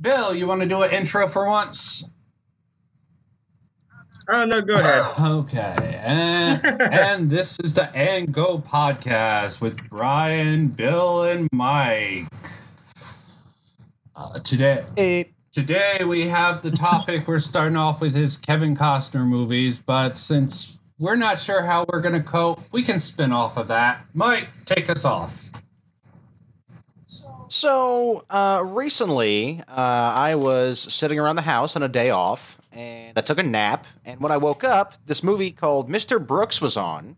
Bill, you want to do an intro for once? Oh, no, go ahead. Okay. And this is the And Go podcast with Brian, Bill, and Mike. Today we have the topic. We're starting off with his Kevin Costner movies, but since we're not sure how we're going to cope, we can spin off of that. Mike, take us off. So, recently, I was sitting around the house on a day off, and I took a nap, and when I woke up, this movie called Mr. Brooks was on,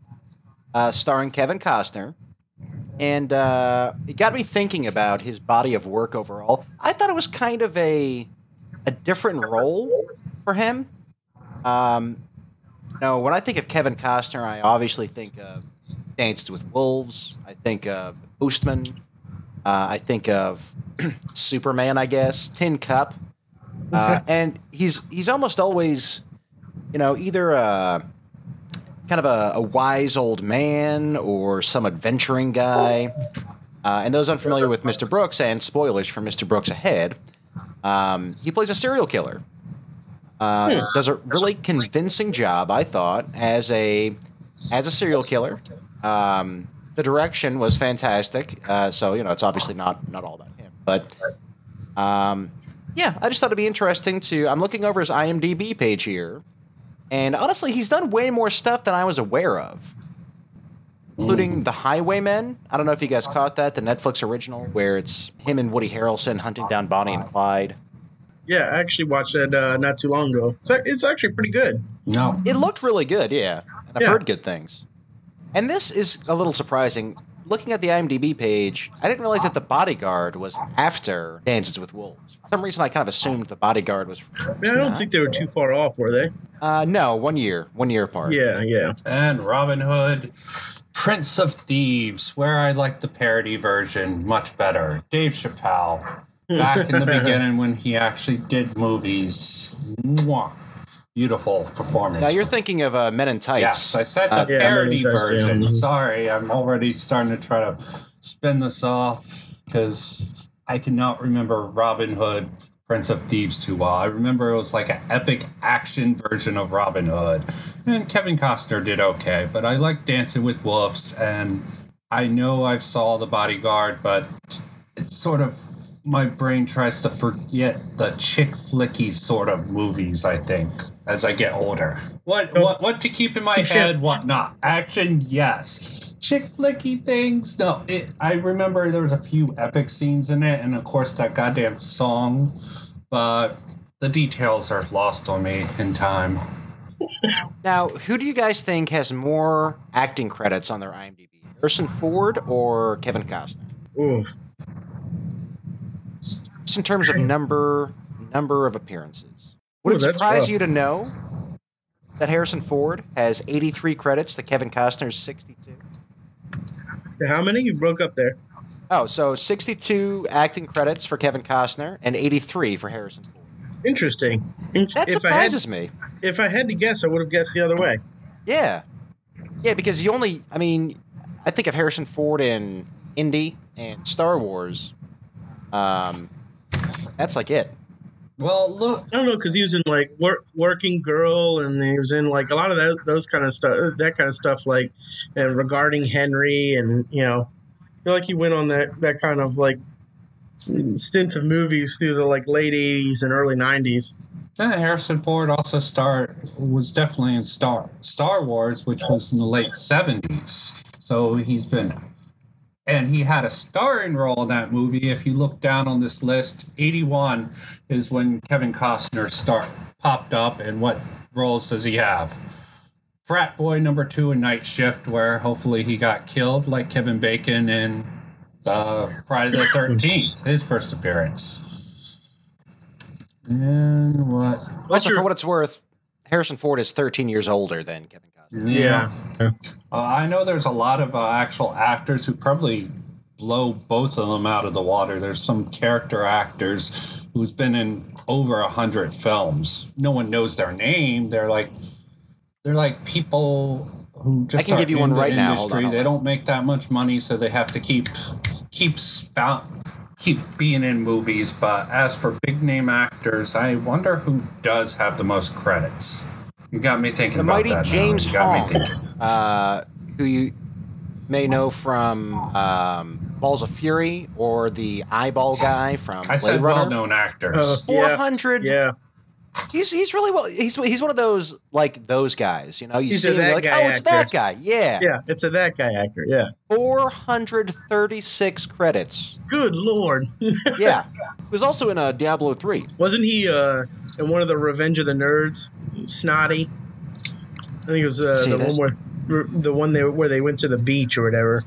starring Kevin Costner, and it got me thinking about his body of work overall. I thought it was kind of a different role for him. When I think of Kevin Costner, I obviously think of Dances with Wolves, I think of Postman, I think of Superman, I guess, Tin Cup, and he's almost always, either kind of a wise old man or some adventuring guy. And those unfamiliar with Mr. Brooks, and spoilers for Mr. Brooks ahead, he plays a serial killer. Does a really convincing job, I thought, as a serial killer. The direction was fantastic, so it's obviously not all about him. But I just thought it'd be interesting to. I'm looking over his IMDb page here, and honestly, he's done way more stuff than I was aware of, including The Highwaymen. I don't know if you guys caught that, the Netflix original, where it's him and Woody Harrelson hunting down Bonnie and Clyde. Yeah, I actually watched that not too long ago. It's actually pretty good. No, it looked really good, yeah, and I've heard good things. And this is a little surprising. Looking at the IMDb page, I didn't realize that The Bodyguard was after Dances with Wolves. For some reason, I kind of assumed The Bodyguard was. I don't think they were too far off, were they? No, 1 year apart. Yeah. And Robin Hood, Prince of Thieves, where I like the parody version much better. Dave Chappelle, back in the beginning when he actually did movies. Mwah. Beautiful performance. Now you're thinking of Men in Tights. Yes, I said the parody version. Yeah. Sorry, I'm already starting to try to spin this off because I cannot remember Robin Hood, Prince of Thieves too well. I remember it was like an epic action version of Robin Hood. And Kevin Costner did okay, but I like Dancing with Wolves, and I know I saw The Bodyguard, but it's sort of my brain tries to forget the chick flicky sort of movies, I think, as I get older. What to keep in my head, what not? Action, yes. Chick flicky things, no. I remember there was a few epic scenes in it, and of course that goddamn song, but the details are lost on me in time. Now, who do you guys think has more acting credits on their IMDb? Harrison Ford or Kevin Costner? Ooh. Just in terms of number of appearances. Would it surprise you to know that Harrison Ford has 83 credits to Kevin Costner's 62? How many? You broke up there. Oh, so 62 acting credits for Kevin Costner and 83 for Harrison Ford. Interesting. That surprises me. If I had to guess, I would have guessed the other way. Yeah. Yeah, because I think of Harrison Ford in Indy and Star Wars. That's like it. Well, look, I don't know, because he was in like Working Girl, and he was in like a lot of those kind of stuff, like, and Regarding Henry, and I feel like he went on that kind of like stint of movies through the like late 80s and early 90s. Harrison Ford also was definitely in Star Wars, which was in the late 70s. So and he had a starring role in that movie. If you look down on this list, 81 is when Kevin Costner popped up. And what roles does he have? Frat Boy number 2 in Night Shift, where hopefully he got killed like Kevin Bacon in Friday the 13th, his first appearance. And what? Also, for what it's worth, Harrison Ford is 13 years older than Kevin Costner. Yeah. I know there's a lot of actual actors who probably blow both of them out of the water. There's some character actors who's been in over 100 films. No one knows their name. They're like people who just I can give you one right now. Hold on. They don't make that much money, so they have to keep keep being in movies, but as for big name actors, I wonder who does have the most credits. You got me thinking The about mighty that. James Hong, who you may know from Balls of Fury or the eyeball guy from I said Blade Runner. well-known actors. 400. Yeah. He's really well. He's one of those like those guys. You know, you He's see a him, you're that like, guy oh, it's actor. that guy. Yeah. Yeah, it's a that guy actor. Yeah. 436 credits. Good Lord. Yeah. He was also in Diablo 3. Wasn't he in one of the Revenge of the Nerds? Snotty. I think it was See the that? one where they went to the beach or whatever.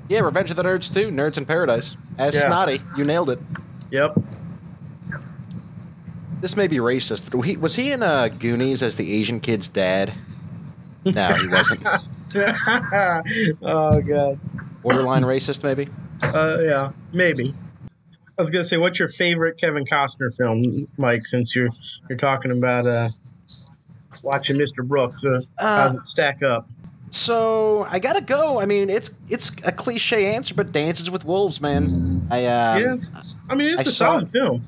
Yeah, Revenge of the Nerds too. Nerds in Paradise. As Yeah. Snotty, you nailed it. Yep. This may be racist, but was he in Goonies as the Asian kid's dad? No, he wasn't. Oh God. Borderline racist, maybe? Yeah, maybe. I was gonna say, what's your favorite Kevin Costner film, Mike? Since you're talking about watching Mr. Brooks, how does it stack up? So I gotta go. I mean, it's a cliche answer, but Dances with Wolves, man. Yeah, I mean it's I a saw solid it. film.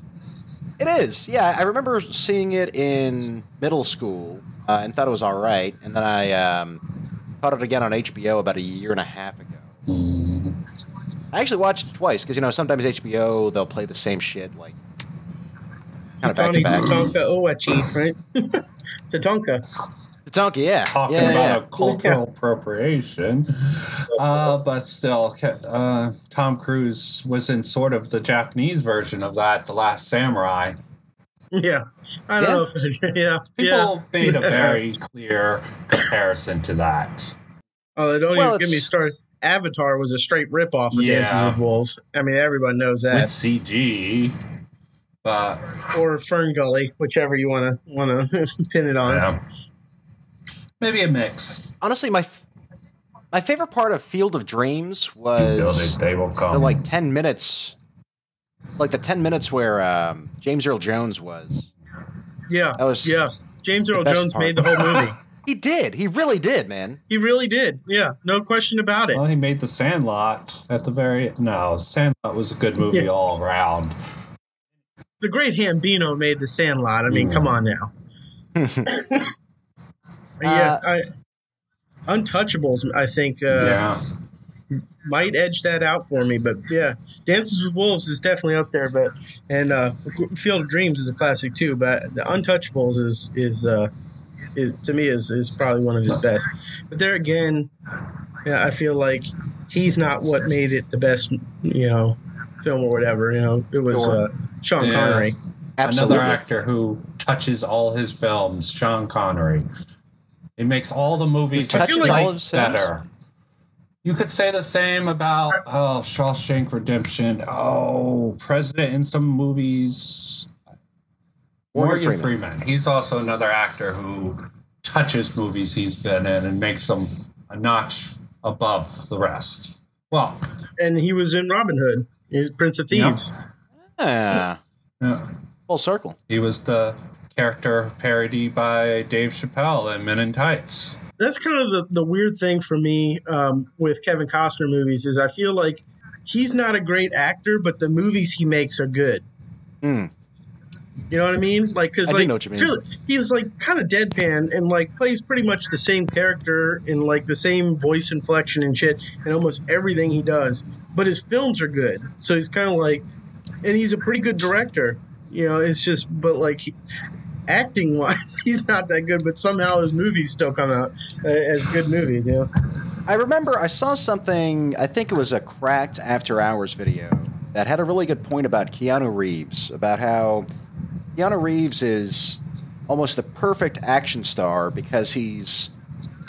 It is. Yeah, I remember seeing it in middle school and thought it was all right, and then I caught it again on HBO about a year and a half ago. I actually watched it twice because sometimes HBO they'll play the same shit like kind of back to back. Tatanka Owachi, right? Tatanka. Tatanka, yeah, Talking yeah, about yeah. a cultural appropriation. But still, Tom Cruise was in sort of the Japanese version of that, The Last Samurai. Yeah, I don't know. If, yeah, People made a very clear comparison to that. Oh, don't Well, even get me it's- started. Avatar was a straight ripoff of Yeah. Dances with Wolves. I mean, everyone knows With that. CG, but Or Fern Gully, whichever you want to pin it on. yeah. Maybe a mix. Honestly, my favorite part of Field of Dreams You build was it, they will come. the 10 minutes, like the 10 minutes where James Earl Jones was. Yeah, That was James Earl best Jones part. made the whole movie. He did. He really did, man. He really did. Yeah, no question about it. Well, he made The Sandlot at the very... No, Sandlot was a good movie Yeah. all around. The great Hambino made The Sandlot. I mean, come on now. Untouchables, I think, Yeah. might edge that out for me. But yeah, Dances with Wolves is definitely up there. But Field of Dreams is a classic too. But The Untouchables is to me is probably one of his best. But there again, yeah, I feel like he's not what made it the best, film or whatever. It was Sure. Sean Yeah. Connery. Absolutely. Another actor who touches all his films, Sean Connery. It makes all the movies He a touches all slight of his films? better. You could say the same about Shawshank Redemption. Oh, President in some movies. Morgan Freeman. He's also another actor who touches movies he's been in and makes them a notch above the rest. Well, And he was in Robin Hood, his Prince of Thieves. Yeah. yeah, Full circle. he was the character parody by Dave Chappelle in Men in Tights. That's kind of the weird thing for me with Kevin Costner movies is I feel like he's not a great actor, but the movies he makes are good. Hmm. You know what I mean? Like, because I do like know what you mean. he's like kind of deadpan and like plays pretty much the same character in like the same voice inflection and shit in almost everything he does. But his films are good, so he's kind of like, and he's a pretty good director. It's just, but like acting wise, he's not that good. But somehow his movies still come out as good movies. I remember I saw something, I think it was a Cracked After Hours video, that had a really good point about Keanu Reeves, about how Keanu Reeves is almost the perfect action star because he's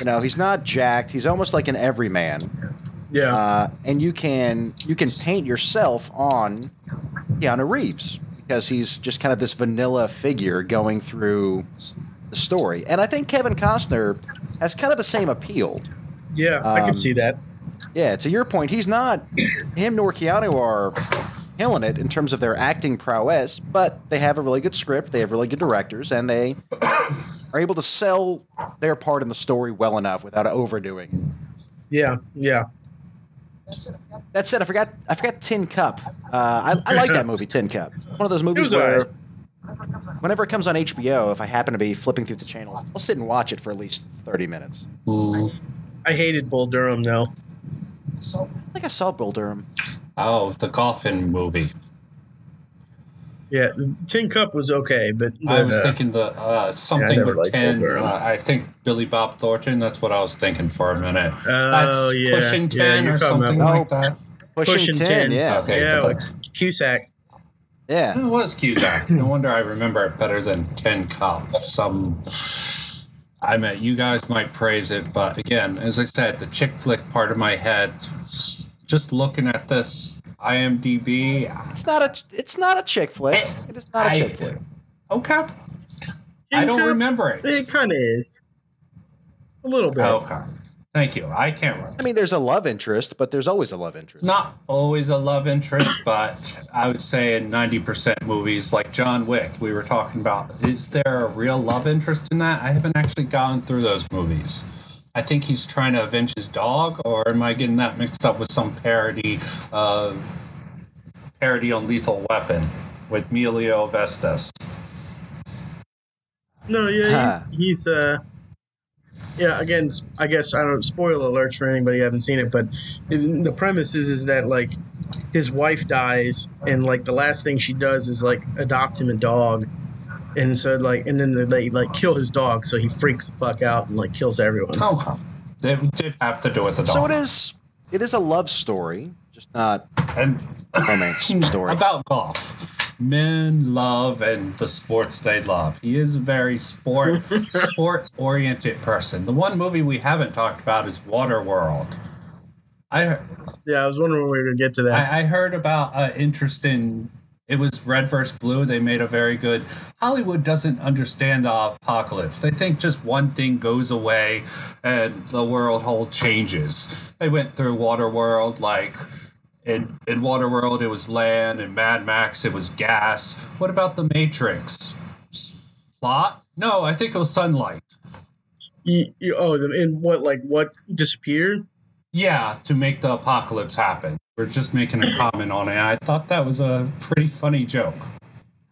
not jacked. He's almost like an everyman. Yeah. And you can paint yourself on Keanu Reeves because he's just kind of this vanilla figure going through the story. And I think Kevin Costner has kind of the same appeal. Yeah, I can see that. Yeah, to your point, him nor Keanu are killing it in terms of their acting prowess, but they have a really good script, they have really good directors, and they are able to sell their part in the story well enough without overdoing it. Yeah, yeah. That said, I forgot Tin Cup. I like that movie, Tin Cup. It's one of those movies where, whenever it comes on HBO, if I happen to be flipping through the channels, I'll sit and watch it for at least 30 minutes. I hated Bull Durham, though. I think I saw Bull Durham. Oh, the Coffin movie. Yeah, Tin Cup was okay, but I was thinking something with 10. I think Billy Bob Thornton. That's what I was thinking for a minute. That's Pushing 10 or something like that. Pushing 10, yeah. Okay, yeah, like Cusack. Yeah. It was Cusack. No wonder I remember it better than 10 Cup. You guys might praise it, but again, as I said, the chick flick part of my head, just looking at this IMDb. It's not a chick flick. It is not a chick flick. Okay. I don't remember it. It kind of is. A little bit. Okay. Thank you. I can't remember. I mean, there's a love interest, but there's always a love interest. Not always a love interest, but I would say in 90% movies, like John Wick, we were talking about, is there a real love interest in that? I haven't actually gone through those movies. I think he's trying to avenge his dog, or am I getting that mixed up with some parody on Lethal Weapon with Emilio Vestas? No, he's again, I guess, I don't know, spoiler alerts for anybody who haven't seen it, but the premise is that, like, his wife dies, and, like, the last thing she does is, like, adopt him a dog. And so, like, and then they, like, kill his dog, so he freaks the fuck out and, like, kills everyone. Okay. It did have to do with the dog. So it is a love story, just not a romance story. About golf. Men love and the sports they love. He is a very sport-oriented person. The one movie we haven't talked about is Waterworld. I was wondering when we were going to get to that. I heard about interest in... It was Red vs. Blue. They made a very good... Hollywood doesn't understand the apocalypse. They think just one thing goes away and the world whole changes. They went through Waterworld, like... In Waterworld, it was land. In Mad Max, it was gas. What about The Matrix? Plot? No, I think it was sunlight. And what disappeared? Yeah, to make the apocalypse happen. We're just making a comment on it. I thought that was a pretty funny joke.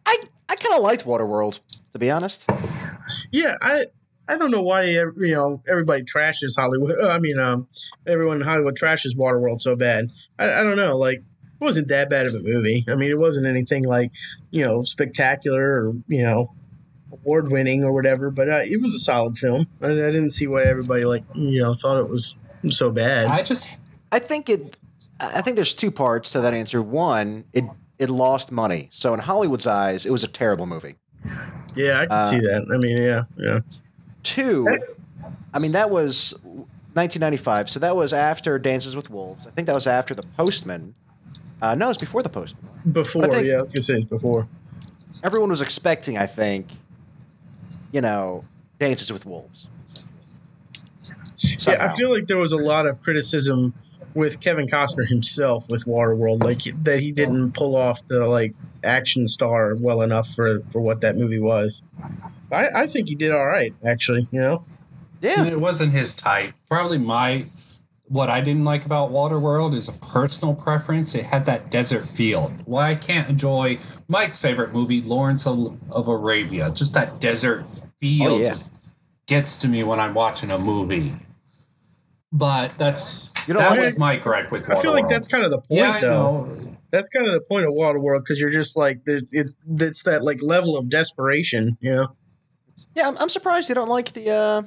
I kind of liked Waterworld, to be honest. Yeah, I don't know why everybody trashes Hollywood. Everyone in Hollywood trashes Waterworld so bad. I don't know. Like, it wasn't that bad of a movie. I mean, it wasn't anything like spectacular or award winning or whatever. But it was a solid film. I didn't see why everybody thought it was so bad. I think there's two parts to that answer. One, it lost money. So in Hollywood's eyes, it was a terrible movie. Yeah, I can see that. I mean, yeah. Two, I mean, that was 1995, so that was after Dances with Wolves. I think that was after The Postman. No, it was before The Postman. Before, I was going to say before. Everyone was expecting, I think, Dances with Wolves. Somehow. Yeah, I feel like there was a lot of criticism with Kevin Costner himself with Waterworld, like that he didn't pull off the action star well enough for what that movie was. I think he did all right, actually. Yeah, it wasn't his type. Probably what I didn't like about Waterworld is a personal preference. It had that desert feel. Why I can't enjoy Mike's favorite movie, Lawrence of Arabia. Just that desert feel just gets to me when I'm watching a movie. But that's my gripe with Waterworld. I feel like that's kind of the point, though. That's kind of the point of Waterworld, because you're just like, it's that level of desperation, Yeah, I'm surprised you don't like the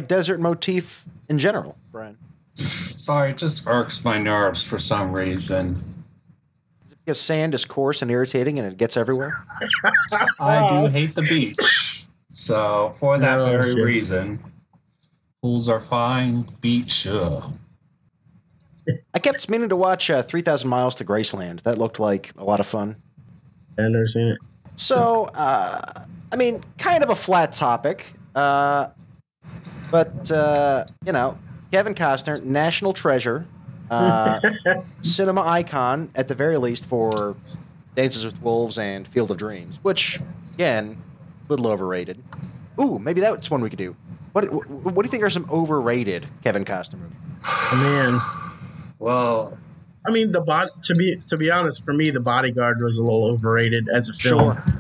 desert motif in general, Brian. Sorry, it just irks my nerves for some reason. Is it because sand is coarse and irritating and it gets everywhere? I do hate the beach. So, for that very reason, pools are fine, beach, I kept meaning to watch 3,000 Miles to Graceland. That looked like a lot of fun. I've never seen it. So, kind of a flat topic. But, Kevin Costner, national treasure, cinema icon, at the very least, for Dances with Wolves and Field of Dreams, which, again, a little overrated. Ooh, maybe that's one we could do. What do you think are some overrated Kevin Costner movies? Oh, man. Well, I mean, to be honest, for me, The Bodyguard was a little overrated as a film. Sure.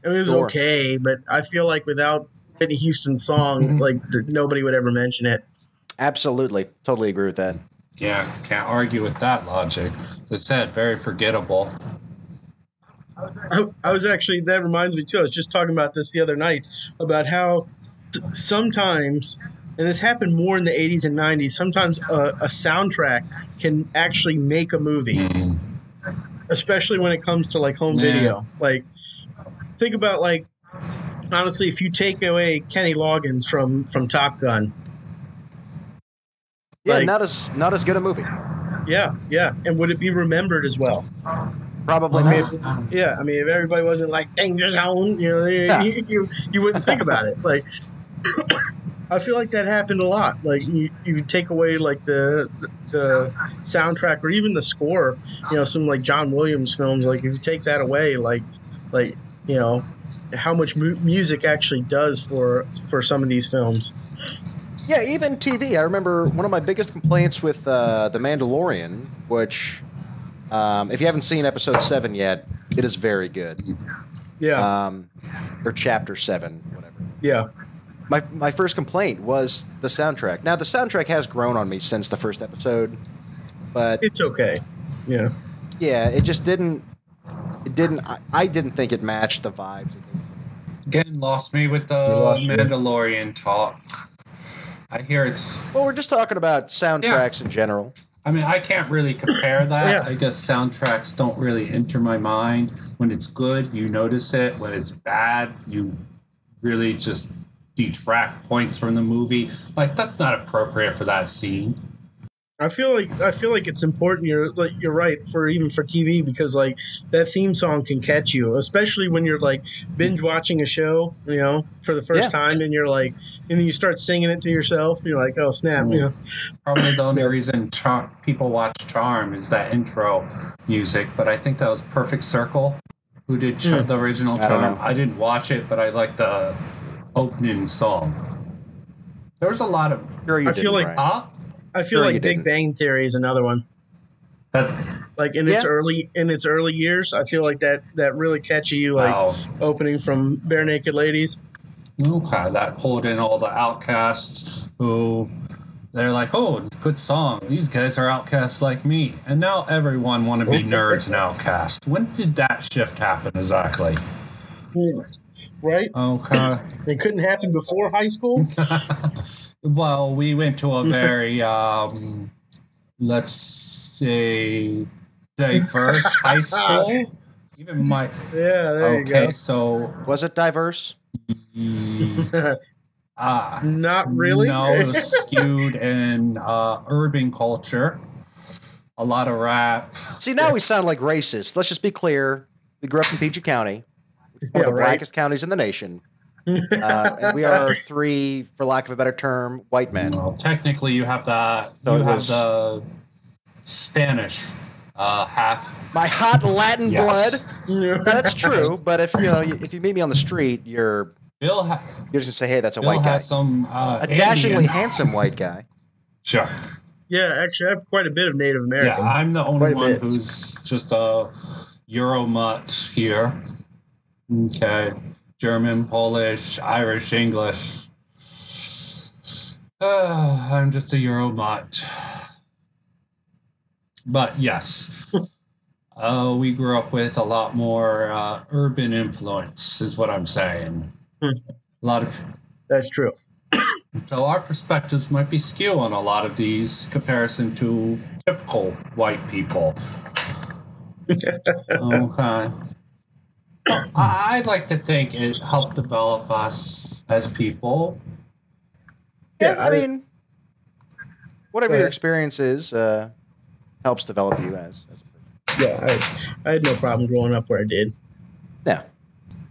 It was okay, but I feel like without Whitney Houston's song, like nobody would ever mention it. Absolutely. Totally agree with that. yeah, can't argue with that logic. As I said, very forgettable. I was actually, that reminds me too. I was just talking about this the other night about how sometimes, and this happened more in the 80s and 90s, sometimes a soundtrack can actually make a movie, especially when it comes to like home video. Like, think about like, honestly, if you take away Kenny Loggins from Top Gun. Yeah, like, not as good a movie. Yeah. And would it be remembered as well? Probably not. I mean, if everybody wasn't like Danger Zone, you wouldn't think about it. Like, I feel like that happened a lot. Like, you take away like the soundtrack or even the score. Some like John Williams films. Like, if you take that away, like how much music actually does for some of these films. Yeah, even TV. I remember one of my biggest complaints with The Mandalorian, which, if you haven't seen episode 7 yet, it is very good. Yeah. Or chapter 7, whatever. Yeah. My first complaint was the soundtrack. Now, the soundtrack has grown on me since the first episode, but it's okay. Yeah. Yeah, it just didn't. I didn't think it matched the vibes. Again, lost me with the Mandalorian talk. I hear it's... Well, we're just talking about soundtracks in general. I mean, I can't really compare that. I guess soundtracks don't really enter my mind. When it's good, you notice it. When it's bad, you really just detract points from the movie. Like, that's not appropriate for that scene. I feel like it's important. You're right for TV because like that theme song can catch you, especially when you're like binge watching a show, for the first time, and you're like, and then you start singing it to yourself. And you're like, oh snap, Probably the only reason people watch Charm is that intro music, but I think that was Perfect Circle who did the original Charm. I didn't watch it, but I like the opening song. There was a lot of. I feel like Big Bang Theory is another one. Like in its early years, I feel like that really catchy you like opening from Bare Naked Ladies. Okay, that pulled in all the outcasts who they're like, oh, good song. These guys are outcasts like me, and now everyone want to be nerds and outcasts. When did that shift happen exactly? Right? Okay. It couldn't happen before high school. Well, we went to a very, let's say, diverse high school. Even my there you go. Okay, so was it diverse? Not really. No, it was skewed in urban culture. A lot of rap. See, now we sound like racists. Let's just be clear. We grew up in PG County, one of the blackest counties in the nation. And we are 3, for lack of a better term, white men. Well, technically, you have the the Spanish half. My hot Latin blood. That's true, but if you meet me on the street, you're just gonna say, "Hey, that's a white guy." A dashingly handsome white guy. Sure. Yeah, actually, I have quite a bit of Native American. Yeah, I'm the only one who's just a Euromut here. Okay. German, Polish, Irish, English. I'm just a Euromut. But yes, we grew up with a lot more urban influence, is what I'm saying. A lot of. That's true. So our perspectives might be skewed on a lot of these comparison to typical white people. Okay. I'd like to think it helped develop us as people. Yeah, I mean, whatever your experience is, helps develop you as a person. Yeah, I had no problem growing up where I did. Yeah.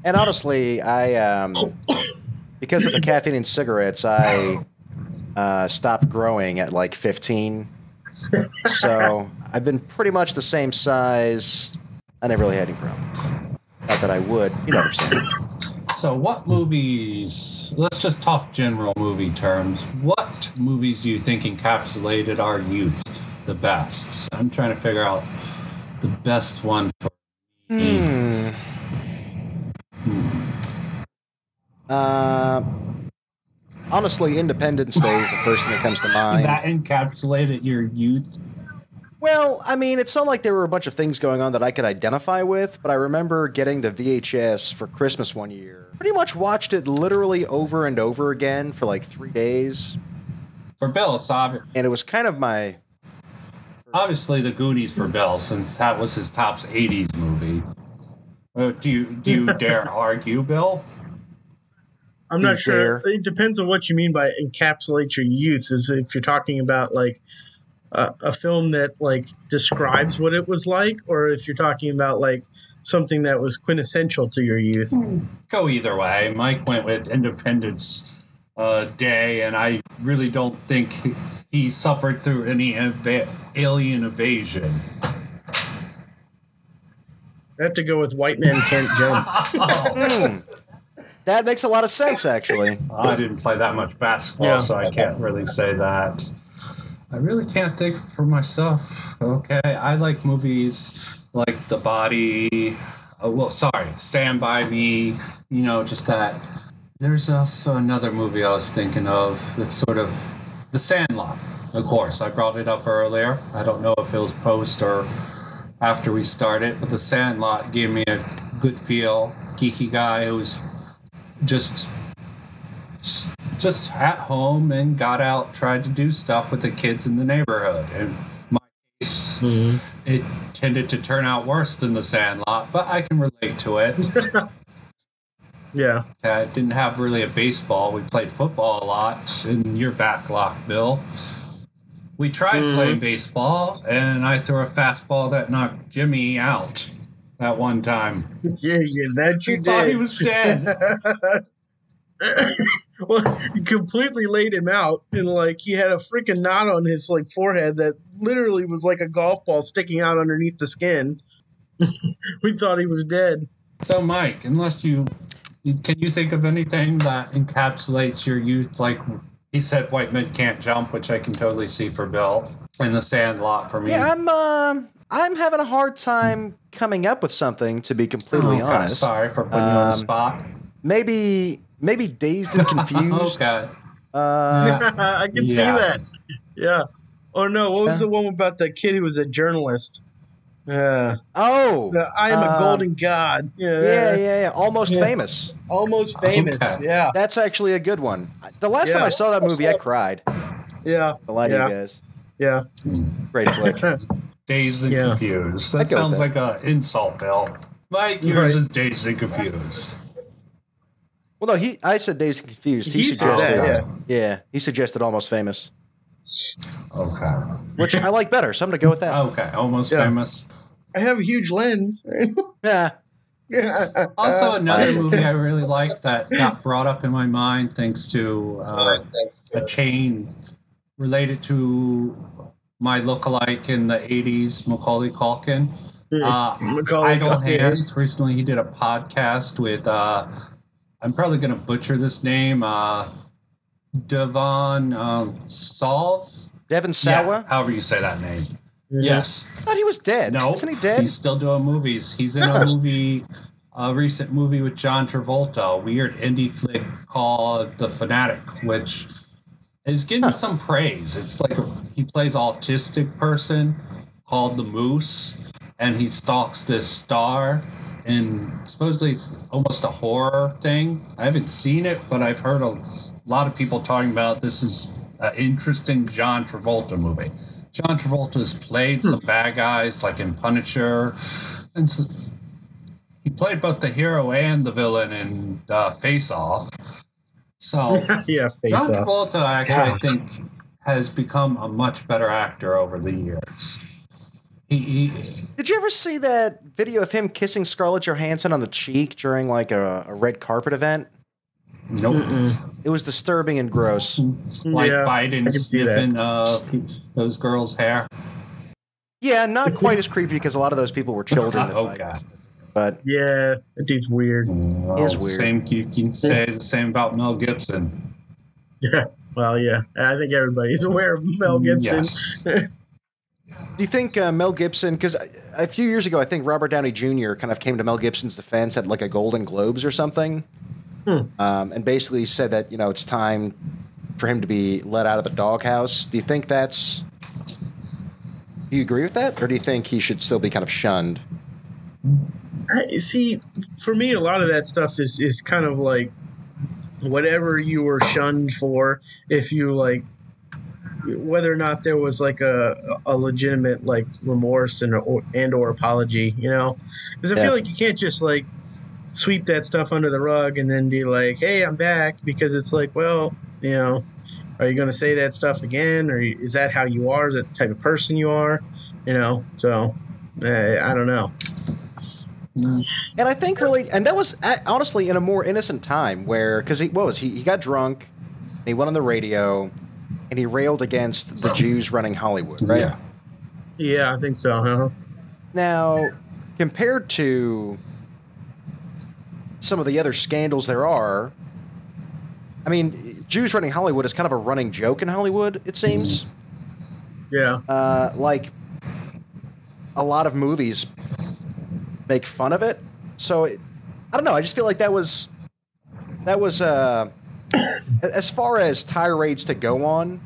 And honestly, I because of the caffeine in cigarettes, I stopped growing at like 15. So I've been pretty much the same size. I never really had any problems. Not that I would. You know what I'm saying. So what movies, let's just talk general movie terms. What movies do you think encapsulated our youth? the best. I'm trying to figure out the best one for me. Honestly, Independence Day is the first thing that comes to mind. That encapsulated your youth. Well, I mean, it's not like there were a bunch of things going on that I could identify with, but I remember getting the VHS for Christmas one year. Pretty much watched it literally over and over again for like 3 days. For Bill, it's and it was kind of my... Obviously, The Goonies for Bill, since that was his top 80s movie. Do you dare argue, Bill? I'm not sure. It depends on what you mean by encapsulate your youth. Is if you're talking about like a film that like describes what it was like, or if you're talking about like something that was quintessential to your youth. Go either way. Mike went with Independence Day, and I really don't think he suffered through any alien invasion. I have to go with White Man Can't Jump. That makes a lot of sense, actually. I didn't play that much basketball, so I can't really say that. I really can't think for myself. Okay, I like movies like The Body. Stand By Me. You know, just that. There's also another movie I was thinking of. It's sort of The Sandlot. Of course, I brought it up earlier. I don't know if it was post or after we started, but The Sandlot gave me a good feel. Geeky guy who's just at home and got out, tried to do stuff with the kids in the neighborhood. In my case, it tended to turn out worse than The Sandlot, but I can relate to it. Yeah. I didn't have really a baseball. We played football a lot in your back lot, Bill. We tried playing baseball, and I threw a fastball that knocked Jimmy out that one time. Yeah, that you did. Thought he was dead. Well, you completely laid him out, and like he had a freaking knot on his like forehead that literally was like a golf ball sticking out underneath the skin. We thought he was dead. So, Mike, can you think of anything that encapsulates your youth? Like he said, White Men Can't Jump, which I can totally see for Bill, and The Sandlot for me. Yeah, I'm having a hard time coming up with something, to be completely honest. Sorry for putting you on the spot. Maybe Dazed and Confused. Okay. I can see that. Yeah. Oh no, what was the one about the kid who was a journalist? I am a golden god. Yeah. Almost Famous. Almost Famous. Okay. Yeah. That's actually a good one. The last time I saw that movie, I cried. Yeah. A lot of you guys. Yeah. Great flick. Dazed and Confused. That sounds like an insult, Bill. Mike, yours is Dazed and Confused. Well, no, I said Dazed and Confused. He suggested, he suggested Almost Famous. Okay. Which I like better, so I'm going to go with that. Okay, Almost Famous. I have a huge lens. Yeah. Also, another movie I really liked that got brought up in my mind thanks to a chain related to my lookalike in the 80s, Macaulay Culkin. Idle Hands. Recently, he did a podcast with, I'm probably going to butcher this name, Devon Sawa? Devon Sawa? Yeah, however you say that name. Mm-hmm. Yes. I thought he was dead. No. Isn't he dead? He's still doing movies. He's in a movie, a recent movie with John Travolta, a weird indie flick called The Fanatic, which is getting some praise. It's like he plays an autistic person called the Moose, and he stalks this star, and supposedly it's almost a horror thing. I haven't seen it, but I've heard a lot of people talking about this is an interesting John Travolta movie. John Travolta has played some bad guys, like in Punisher, and so he played both the hero and the villain in Face Off. So John Travolta, actually, I think, has become a much better actor over the years. Did you ever see that video of him kissing Scarlett Johansson on the cheek during like a red carpet event? Nope. It was disturbing and gross. Like Biden sniffing those girls' hair. Yeah, not quite as creepy because a lot of those people were children. But yeah, that dude's weird. He is weird. You can say the same about Mel Gibson. Yeah. Well, yeah. I think everybody's aware of Mel Gibson. Yes. Do you think Mel Gibson, because a few years ago, I think Robert Downey Jr. kind of came to Mel Gibson's defense at like a Golden Globes or something, and basically said that, it's time for him to be let out of the doghouse. Do you think do you agree with that? Or do you think he should still be kind of shunned? See, for me, a lot of that stuff is kind of like whatever you were shunned for, if you like, whether or not there was like a legitimate like remorse and or apology, because I feel like you can't just like sweep that stuff under the rug and then be like, hey, I'm back, because it's like, well, are you going to say that stuff again, or is that how you are? Is that the type of person you are? So I don't know. And I think really, and that was honestly in a more innocent time where, because he got drunk, and he went on the radio, and he railed against the Jews running Hollywood, right? Yeah, I think so. Huh? Now, compared to some of the other scandals there are, I mean, Jews running Hollywood is kind of a running joke in Hollywood, it seems. Yeah. Like, a lot of movies make fun of it. So, I don't know, I just feel like that was as far as tirades to go on,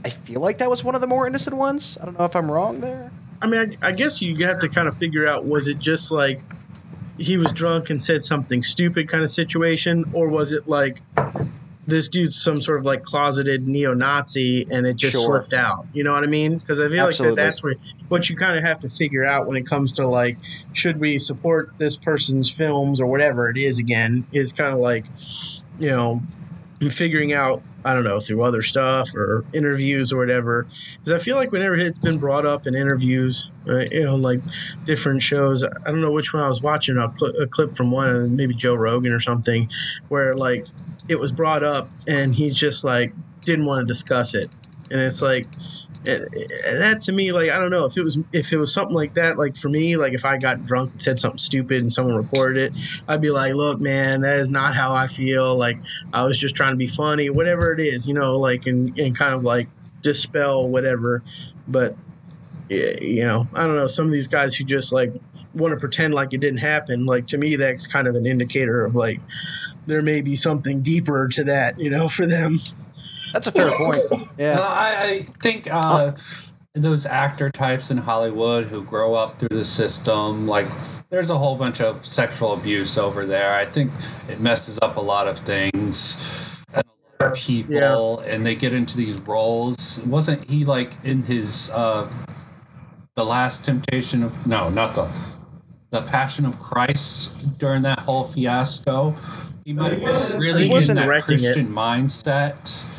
I feel like that was one of the more innocent ones. I don't know if I'm wrong there. I mean, I guess you have to kind of figure out, was it just like he was drunk and said something stupid kind of situation, or was it like this dude's some sort of like closeted neo-Nazi and it just slipped out? You know what I mean? Because I feel like that's what you kind of have to figure out when it comes to like, should we support this person's films or whatever it is, again, is kind of like, figuring out, I don't know, through other stuff or interviews or whatever. Because I feel like whenever it's been brought up in interviews, like different shows, I don't know which one I was watching, a clip from one, maybe Joe Rogan or something, where like it was brought up and he just like didn't want to discuss it. And it's like, that to me, like, I don't know, if it was something like that, like for me, like if I got drunk and said something stupid and someone recorded it, I'd be like, look, man, that is not how I feel. Like, I was just trying to be funny, whatever it is, like, and kind of like dispel whatever. But I don't know, some of these guys who just like want to pretend like it didn't happen, like to me, that's kind of an indicator of like there may be something deeper to that, for them. That's a fair point. Yeah, I think those actor types in Hollywood who grow up through the system, like there's a whole bunch of sexual abuse over there. I think it messes up a lot of things and a lot of people, and they get into these roles. Wasn't he like in his the Last Temptation of not the Passion of Christ during that whole fiasco? He might have been really in that Christian mindset.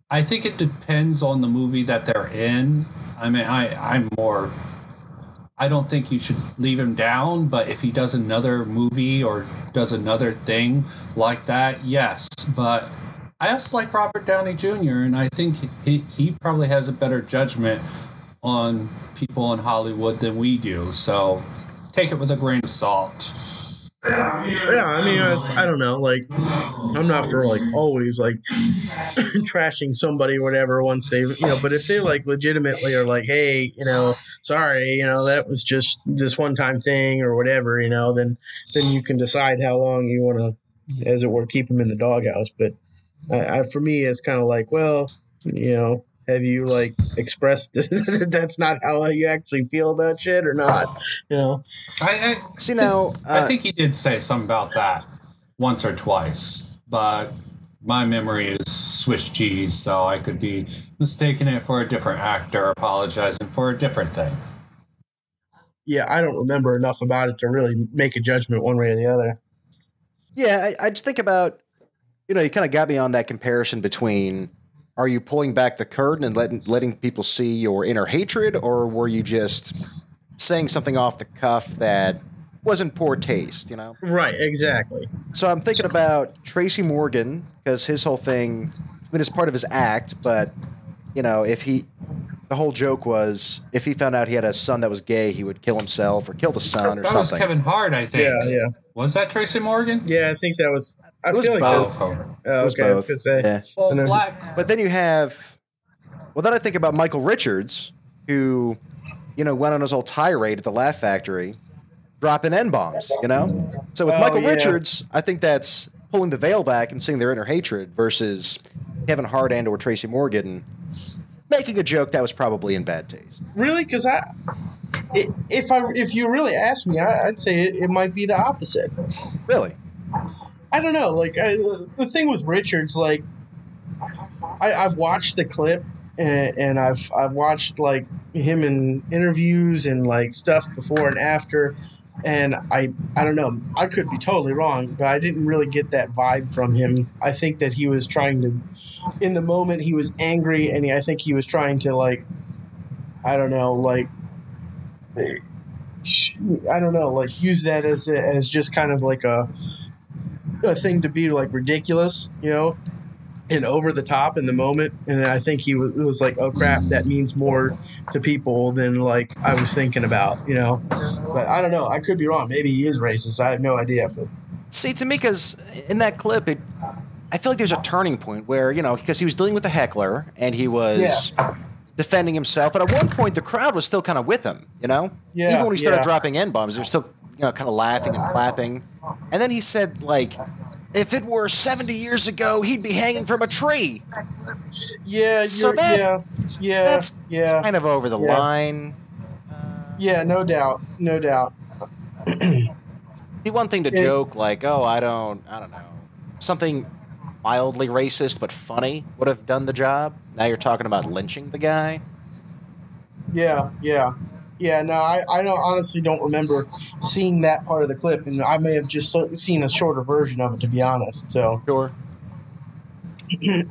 I think it depends on the movie that they're in. I mean, I don't think you should leave him down, but if he does another movie or does another thing like that, yes. But I also like Robert Downey Jr., and I think he probably has a better judgment on people in Hollywood than we do. So take it with a grain of salt. Yeah, I mean, I don't know, like, I'm not for, like, always, like, trashing somebody or whatever once they, but if they, like, legitimately are like, hey, sorry, that was just this one-time thing or whatever, then you can decide how long you want to, as it were, keep them in the doghouse. But for me, it's kind of like, well, have you like expressed that that's not how you actually feel about shit or not? I see now. I think he did say something about that once or twice, but my memory is Swiss cheese, so I could be mistaking it for a different actor apologizing for a different thing. Yeah, I don't remember enough about it to really make a judgment one way or the other. Yeah, I just think about, you kind of got me on that comparison between, are you pulling back the curtain and letting people see your inner hatred, or were you just saying something off the cuff that was in poor taste, Right, exactly. So I'm thinking about Tracy Morgan, because his whole thing, it's part of his act, but, the whole joke was if he found out he had a son that was gay, he would kill himself or kill the son or something. That was Kevin Hart, I think. Yeah. Was that Tracy Morgan? Yeah, I think that was. It was both. Oh, okay, I was gonna say. Yeah. Well, Black. But then you have. Well, then I think about Michael Richards, who, went on his old tirade at the Laugh Factory, dropping N-bombs, So with Michael Richards, I think that's pulling the veil back and seeing their inner hatred versus Kevin Hart and or Tracy Morgan making a joke that was probably in bad taste. Really? Because if you really ask me, I'd say it might be the opposite. Really? I don't know. Like the thing with Richards, like I've watched the clip and I've watched like him in interviews and like stuff before and after, and I don't know. I could be totally wrong, but I didn't really get that vibe from him. I think that he was trying to, in the moment, he was angry, and I think he was trying to like, I don't know, like use that as just kind of like a thing to be like ridiculous, and over the top in the moment. And I think he was like, oh crap, that means more to people than like I was thinking about, but I don't know. I could be wrong. Maybe he is racist. I have no idea. But see, to me, because in that clip, I feel like there's a turning point where, because he was dealing with a heckler and he was defending himself. But at one point, the crowd was still kind of with him, Yeah, even when he started dropping N-bombs, they're still, kind of laughing and clapping. And then he said, like, if it were 70 years ago, he'd be hanging from a tree. Yeah, that's kind of over the line. Yeah, no doubt. Be one thing to joke like, oh, I don't know, something mildly racist but funny would have done the job. Now you're talking about lynching the guy. Yeah. No, I honestly don't remember seeing that part of the clip, and I may have just seen a shorter version of it, to be honest. So sure.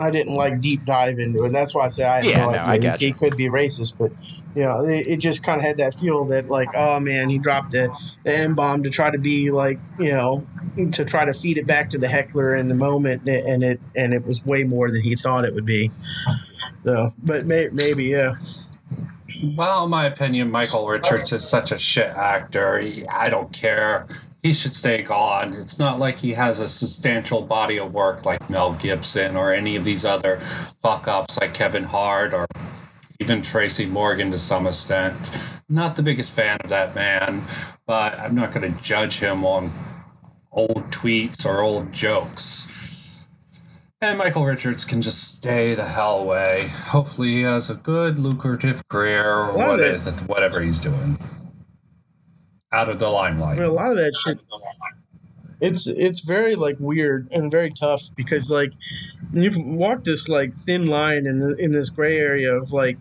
I didn't like deep dive into it. And that's why I say I got he could be racist, but it just kind of had that feel that like, oh man, he dropped the N-bomb to try to be like, to try to feed it back to the heckler in the moment, and it was way more than he thought it would be. So, but maybe yeah. Well, in my opinion, Michael Richards is such a shit actor. I don't care. He should stay gone. It's not like he has a substantial body of work like Mel Gibson or any of these other fuck-ups like Kevin Hart or even Tracy Morgan to some extent. Not the biggest fan of that man, but I'm not going to judge him on old tweets or old jokes. And Michael Richards can just stay the hell away. Hopefully he has a good, lucrative career or whatever he's doing. Out of the limelight. A lot of that shit, it's very like weird and very tough because like you've walked this like thin line in this gray area of like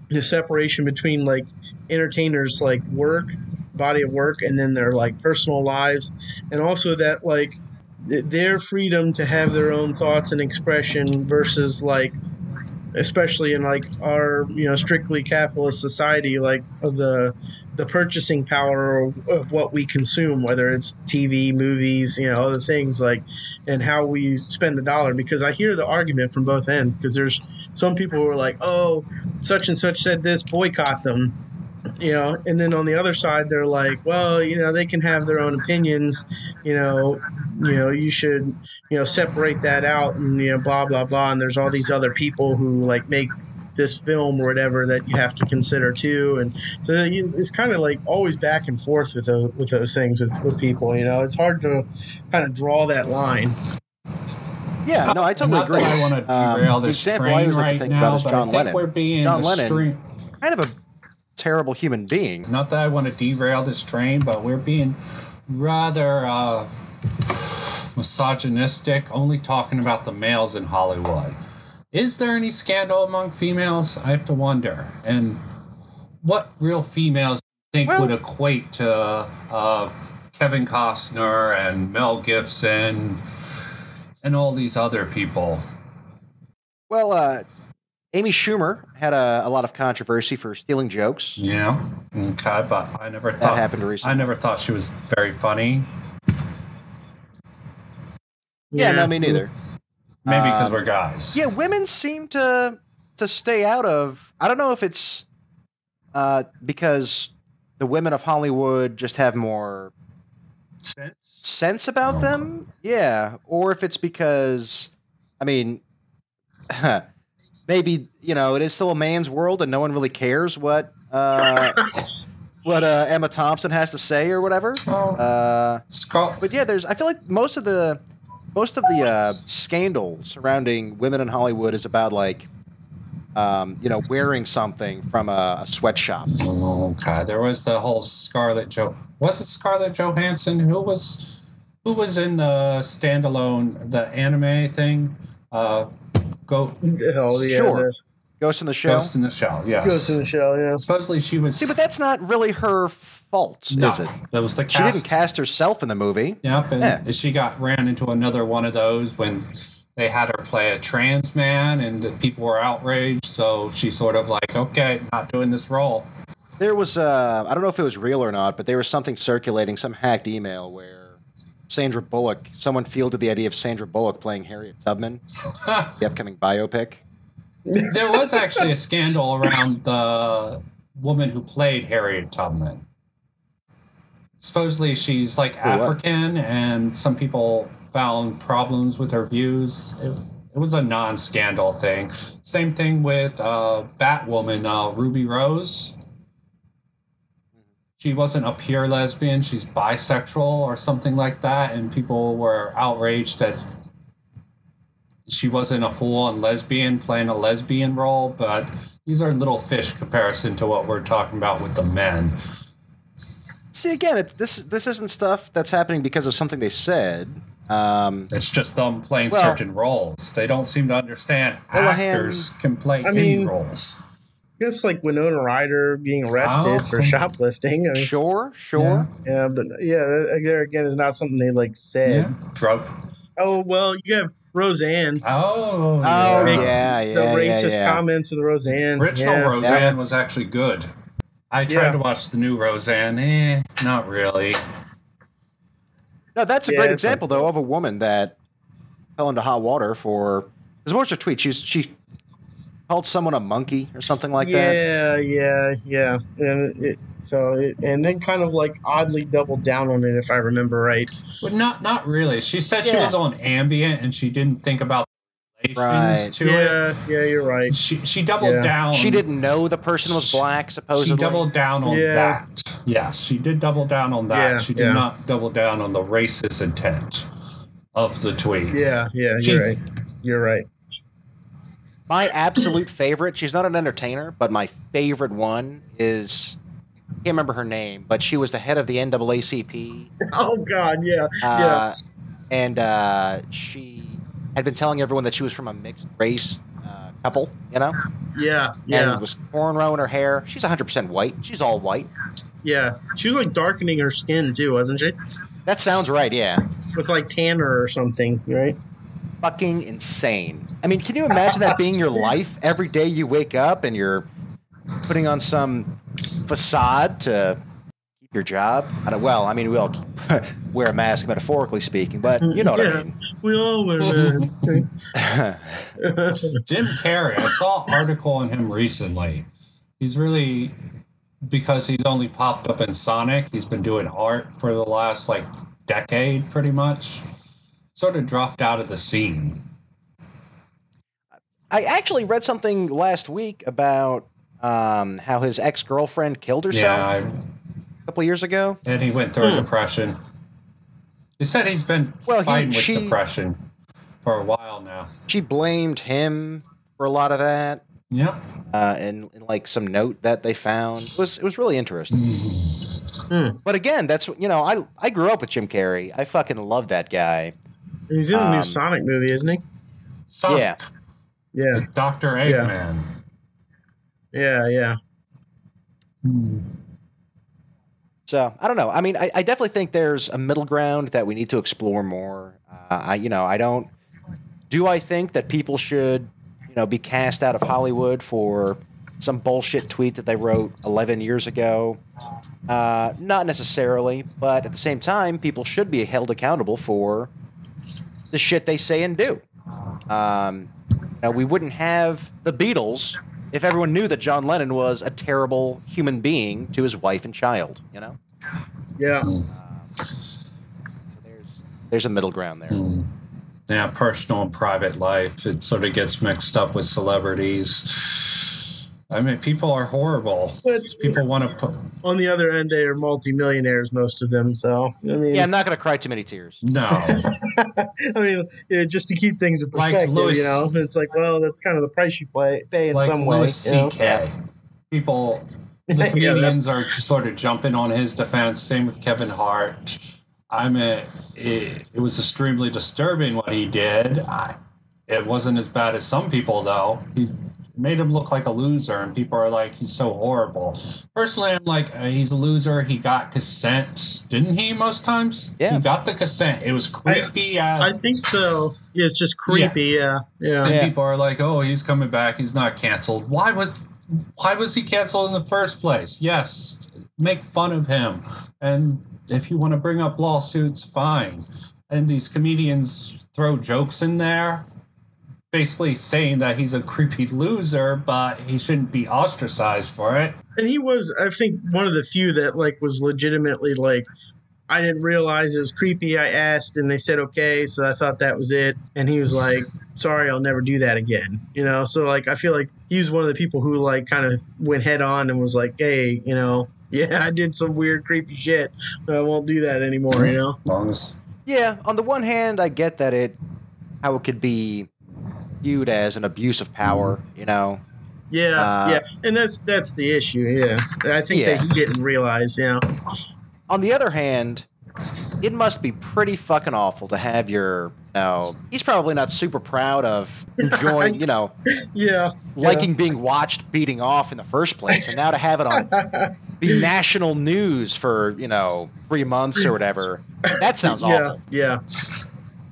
the separation between like entertainers like work, body of work, and then their like personal lives, and also that like their freedom to have their own thoughts and expression versus like, especially in like our strictly capitalist society, like of the purchasing power of what we consume, whether it's TV, movies, other things, like, and how we spend the dollar. Because I hear the argument from both ends, because there's some people who are like, oh, such and such said this, boycott them, and then on the other side they're like, well, they can have their own opinions, you should separate that out, and blah blah blah, and there's all these other people who like make this film or whatever that you have to consider too. And so it's kind of like always back and forth with those things with people. It's hard to kind of draw that line. Yeah, no, I totally agree. I want to derail this example train I always like right to think now, about is but John I think Lennon. we're being John Lennon, kind of a terrible human being. Not that I want to derail this train, but we're being rather misogynistic, only talking about the males in Hollywood. Is there any scandal among females? I have to wonder. And what real females think would equate to Kevin Costner and Mel Gibson and all these other people? Well, Amy Schumer had a lot of controversy for stealing jokes. Yeah. Okay, but I never thought that happened recently. I never thought she was very funny. Yeah, no, me neither. Maybe because we're guys. Yeah, women seem to stay out of. I don't know if it's because the women of Hollywood just have more sense about them. Yeah, or if it's because, I mean, maybe it is still a man's world and no one really cares what Emma Thompson has to say or whatever. But yeah, I feel like most of the scandal surrounding women in Hollywood is about like wearing something from a sweatshop. Oh, okay. There was the whole was it Scarlett Johansson who was in the standalone, the anime thing? Sure. Ghost in the Shell? Ghost in the Shell, yes. Ghost in the Shell, yeah. Supposedly she was... See, but that's not really her fault, is it? That was the cast. She didn't cast herself in the movie. Yep, and she ran into another one of those when they had her play a trans man and people were outraged, so she sort of like, okay, not doing this role. There was, I don't know if it was real or not, but there was something circulating, some hacked email where someone fielded the idea of Sandra Bullock playing Harriet Tubman, the upcoming biopic. There was actually a scandal around the woman who played Harriet Tubman. Supposedly she's like African, and some people found problems with her views. It was a non-scandal thing. Same thing with Batwoman, Ruby Rose. She wasn't a pure lesbian. She's bisexual or something like that, and people were outraged that she wasn't a full-on lesbian playing a lesbian role, but these are little fish comparison to what we're talking about with the men. See, again, this isn't stuff that's happening because of something they said. It's just them playing certain roles. They don't seem to understand actors can play any roles. I guess like Winona Ryder being arrested for shoplifting. I mean, sure. Yeah, but there again is not something they like said. Yeah. Drug. Oh well, you have Roseanne. Yeah. The racist comments with Roseanne. Original Roseanne was actually good. I tried to watch the new Roseanne. Not really. No, that's a great example though of a woman that fell into hot water for. What was her tweet? She called someone a monkey or something like that. Yeah. And then kind of like oddly doubled down on it, if I remember right. But not really. She said she was on Ambien and she didn't think about relations to it. Yeah, you're right. She doubled down. She didn't know the person was black, supposedly. She doubled down on that. Yes, she did double down on that. Yeah, she did not double down on the racist intent of the tweet. Yeah, you're right. My absolute favorite, she's not an entertainer, but my favorite one is, I can't remember her name, but she was the head of the NAACP. Oh, God, yeah. And she had been telling everyone that she was from a mixed race couple, Yeah. And was cornrowing her hair. She's 100% white. She's all white. Yeah. She was like darkening her skin, too, wasn't she? That sounds right, yeah. With like tanner or something, right? Fucking insane. I mean, can you imagine that being your life? Every day you wake up and you're putting on some facade to keep your job? We all wear a mask, metaphorically speaking, but you know what I mean. We all wear masks. Jim Carrey, I saw an article on him recently. He's really, because he's only popped up in Sonic, he's been doing art for the last, decade, pretty much. Sort of dropped out of the scene. I actually read something last week about how his ex-girlfriend killed herself a couple years ago. And he went through a depression. He said he's been fighting with depression for a while now. She blamed him for a lot of that. Yeah. In some note that they found. It was really interesting. But again, that's, I grew up with Jim Carrey. I fucking love that guy. He's in the new Sonic movie, isn't he? Sonic. Yeah. Like Dr. Eggman. Yeah. So, I don't know. I mean, I definitely think there's a middle ground that we need to explore more. I think that people should, be cast out of Hollywood for some bullshit tweet that they wrote 11 years ago? Not necessarily, but at the same time, people should be held accountable for the shit they say and do. We wouldn't have the Beatles if everyone knew that John Lennon was a terrible human being to his wife and child, Yeah. There's a middle ground there. personal and private life. It sort of gets mixed up with celebrities. I mean, people are horrible. But people want to put. On the other end, they are multimillionaires, most of them. So I mean, yeah, I'm not going to cry too many tears. No. I mean, just to keep things in perspective, Louis, it's like, well, that's kind of the price you pay in like some way. Louis C.K. People, the comedians are sort of jumping on his defense. Same with Kevin Hart. I mean, it was extremely disturbing what he did. It wasn't as bad as some people, though. He made him look like a loser, and people are like, he's so horrible. Personally, I'm like, he's a loser. He got consent, didn't he, most times? Yeah. He got the consent. It was creepy. I think so. Yeah, it's just creepy, yeah. And people are like, oh, he's coming back. He's not canceled. Why was he canceled in the first place? Yes, make fun of him. And if you want to bring up lawsuits, fine. And these comedians throw jokes in there, basically saying that he's a creepy loser, but he shouldn't be ostracized for it. And he was, I think, one of the few that like was legitimately like, I didn't realize it was creepy. I asked, and they said okay, so I thought that was it. And he was like, "Sorry, I'll never do that again." You know, so like I feel like he was one of the people who like kind of went head on and was like, "Hey, you know, yeah, I did some weird, creepy shit, but I won't do that anymore." You know, Yeah, on the one hand, I get that how it could be viewed as an abuse of power, you know. Yeah, and that's the issue. Yeah, I think they didn't realize. Yeah. On the other hand, it must be pretty fucking awful to have he's probably not super proud of enjoying, liking being watched beating off in the first place, and now to have it be national news for, 3 months or whatever. That sounds awful. Yeah.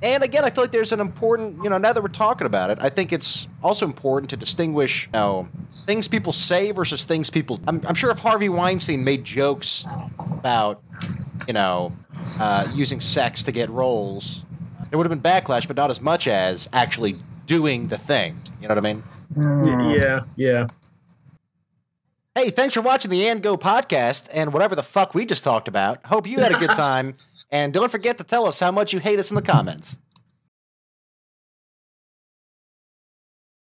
And again, I feel like there's an important, now that we're talking about it, I think it's also important to distinguish, things people say versus things people. I'm sure if Harvey Weinstein made jokes about, using sex to get roles, there would have been backlash, but not as much as actually doing the thing. You know what I mean? Yeah. Hey, thanks for watching the And Go podcast and whatever the fuck we just talked about. Hope you had a good time. And don't forget to tell us how much you hate us in the comments.